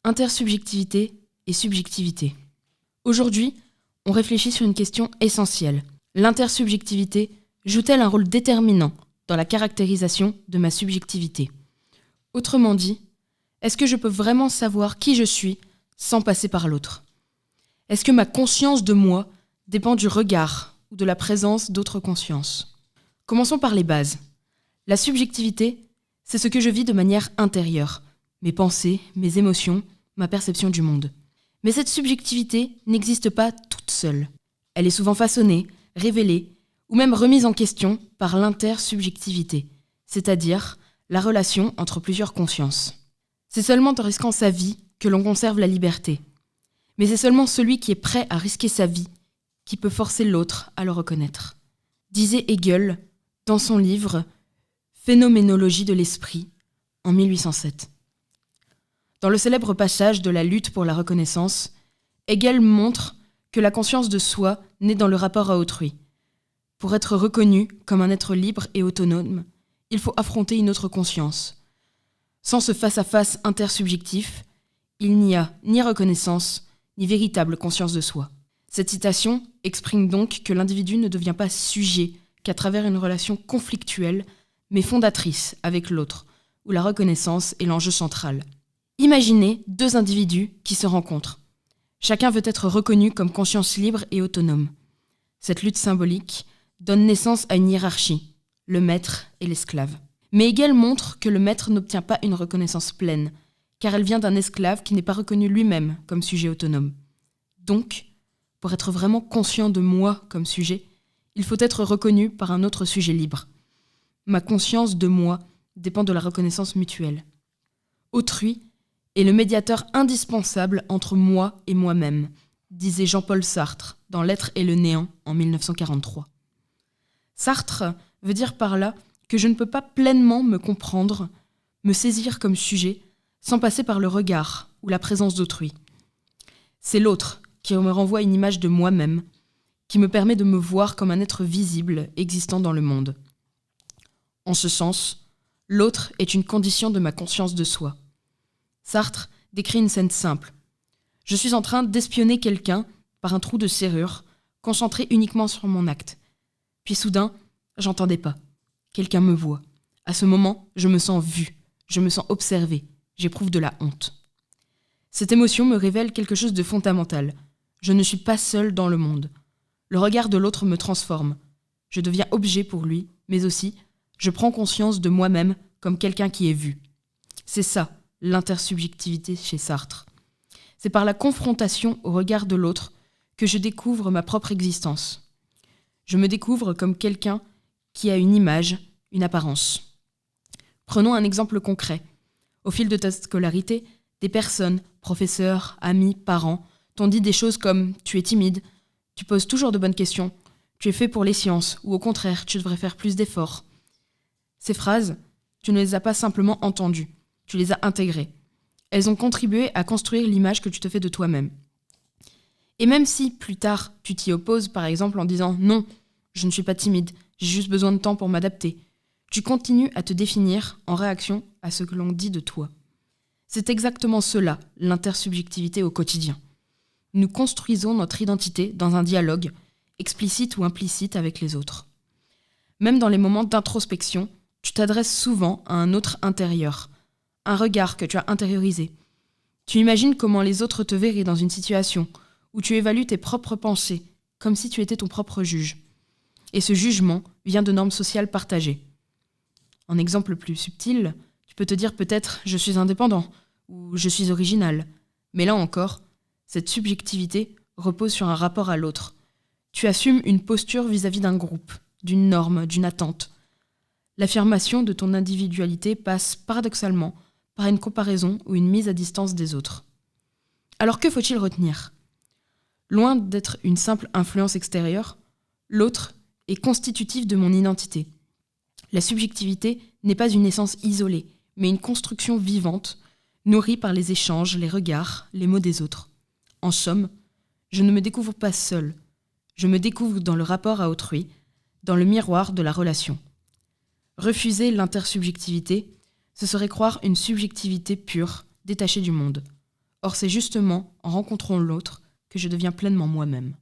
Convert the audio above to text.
Intersubjectivité et subjectivité. Aujourd'hui, on réfléchit sur une question essentielle. L'intersubjectivité joue-t-elle un rôle déterminant dans la caractérisation de ma subjectivité ? Autrement dit, est-ce que je peux vraiment savoir qui je suis sans passer par l'autre ? Est-ce que ma conscience de moi dépend du regard ou de la présence d'autres consciences ? Commençons par les bases. La subjectivité, c'est ce que je vis de manière intérieure, mes pensées, mes émotions, ma perception du monde. Mais cette subjectivité n'existe pas toute seule. Elle est souvent façonnée, révélée, ou même remise en question par l'intersubjectivité, c'est-à-dire la relation entre plusieurs consciences. C'est seulement en risquant sa vie que l'on conserve la liberté. Mais c'est seulement celui qui est prêt à risquer sa vie qui peut forcer l'autre à le reconnaître. Disait Hegel dans son livre « Phénoménologie de l'esprit » en 1807. Dans le célèbre passage de la lutte pour la reconnaissance, Hegel montre que la conscience de soi naît dans le rapport à autrui. Pour être reconnu comme un être libre et autonome, il faut affronter une autre conscience. Sans ce face-à-face intersubjectif, il n'y a ni reconnaissance, ni véritable conscience de soi. Cette citation exprime donc que l'individu ne devient pas sujet qu'à travers une relation conflictuelle, mais fondatrice avec l'autre, où la reconnaissance est l'enjeu central. Imaginez deux individus qui se rencontrent. Chacun veut être reconnu comme conscience libre et autonome. Cette lutte symbolique donne naissance à une hiérarchie, le maître et l'esclave. Mais Hegel montre que le maître n'obtient pas une reconnaissance pleine, car elle vient d'un esclave qui n'est pas reconnu lui-même comme sujet autonome. Donc, pour être vraiment conscient de moi comme sujet, il faut être reconnu par un autre sujet libre. Ma conscience de moi dépend de la reconnaissance mutuelle. Autrui est le médiateur indispensable entre moi et moi-même, disait Jean-Paul Sartre dans L'être et le néant en 1943. Sartre veut dire par là que je ne peux pas pleinement me comprendre, me saisir comme sujet, sans passer par le regard ou la présence d'autrui. C'est l'autre qui me renvoie une image de moi-même, qui me permet de me voir comme un être visible existant dans le monde. En ce sens, l'autre est une condition de ma conscience de soi. Sartre décrit une scène simple. Je suis en train d'espionner quelqu'un par un trou de serrure, concentré uniquement sur mon acte. Puis soudain, j'entends des pas. Quelqu'un me voit. À ce moment, je me sens vu, je me sens observé, j'éprouve de la honte. Cette émotion me révèle quelque chose de fondamental. Je ne suis pas seul dans le monde. Le regard de l'autre me transforme. Je deviens objet pour lui, mais aussi, je prends conscience de moi-même comme quelqu'un qui est vu. C'est ça, l'intersubjectivité chez Sartre. C'est par la confrontation au regard de l'autre que je découvre ma propre existence. Je me découvre comme quelqu'un qui a une image, une apparence. Prenons un exemple concret. Au fil de ta scolarité, des personnes, professeurs, amis, parents, t'ont dit des choses comme « tu es timide »,« tu poses toujours de bonnes questions »,« tu es fait pour les sciences » ou au contraire « tu devrais faire plus d'efforts ». Ces phrases, tu ne les as pas simplement entendues, tu les as intégrées. Elles ont contribué à construire l'image que tu te fais de toi-même. Et même si, plus tard, tu t'y opposes, par exemple en disant « non, je ne suis pas timide, j'ai juste besoin de temps pour m'adapter », tu continues à te définir en réaction à ce que l'on dit de toi. C'est exactement cela, l'intersubjectivité au quotidien. Nous construisons notre identité dans un dialogue, explicite ou implicite avec les autres. Même dans les moments d'introspection, tu t'adresses souvent à un autre intérieur, un regard que tu as intériorisé. Tu imagines comment les autres te verraient dans une situation où tu évalues tes propres pensées, comme si tu étais ton propre juge. Et ce jugement vient de normes sociales partagées. En exemple plus subtil, tu peux te dire peut-être « je suis indépendant » ou « je suis original ». Mais là encore, cette subjectivité repose sur un rapport à l'autre. Tu assumes une posture vis-à-vis d'un groupe, d'une norme, d'une attente. L'affirmation de ton individualité passe paradoxalement par une comparaison ou une mise à distance des autres. Alors que faut-il retenir ? Loin d'être une simple influence extérieure, l'autre est constitutif de mon identité. La subjectivité n'est pas une essence isolée, mais une construction vivante, nourrie par les échanges, les regards, les mots des autres. En somme, je ne me découvre pas seul, je me découvre dans le rapport à autrui, dans le miroir de la relation. Refuser l'intersubjectivité, ce serait croire une subjectivité pure, détachée du monde. Or c'est justement en rencontrant l'autre que je deviens pleinement moi-même.